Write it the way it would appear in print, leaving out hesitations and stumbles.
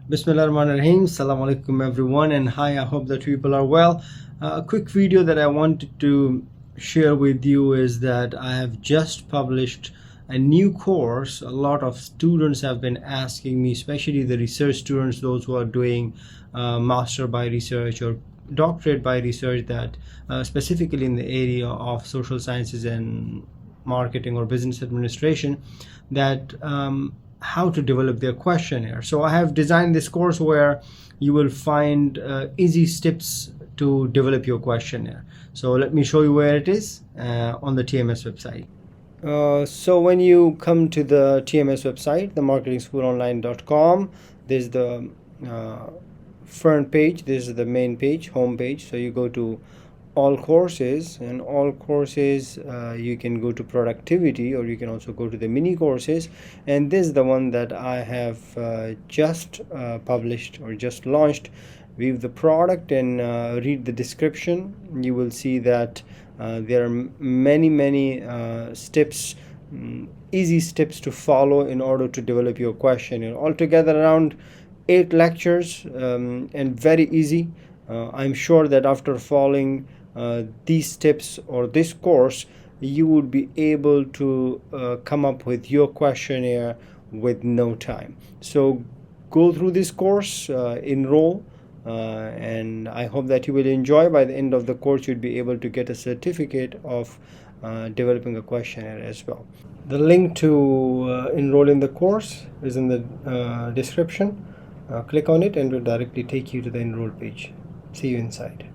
Bismillahirrahmanirrahim. Assalamu alaikum everyone, and hi, I hope that people are well. A quick video that I wanted to share with you is that I have just published a new course. A lot of students have been asking me, especially the research students, those who are doing master by research or doctorate by research, that specifically in the area of social sciences and marketing or business administration, that how to develop their questionnaire. So I have designed this course where you will find easy steps to develop your questionnaire. So let me show you where it is on the TMS website. So when you come to the TMS website, the marketingschoolonline.com, there's the front page. This is the main page, home page. So you go to all courses, and all courses you can go to productivity, or you can also go to the mini courses, and this is the one that I have just published or just launched. View the product and read the description. You will see that there are many steps, easy steps to follow in order to develop your questionnaire. Altogether around 8 lectures, and very easy. I'm sure that after following these steps or this course, you would be able to come up with your questionnaire with no time. So go through this course, enroll, and I hope that you will enjoy. By the end of the course, you'd be able to get a certificate of developing a questionnaire as well. The link to enroll in the course is in the description. Click on it and it will directly take you to the enroll page. See you inside.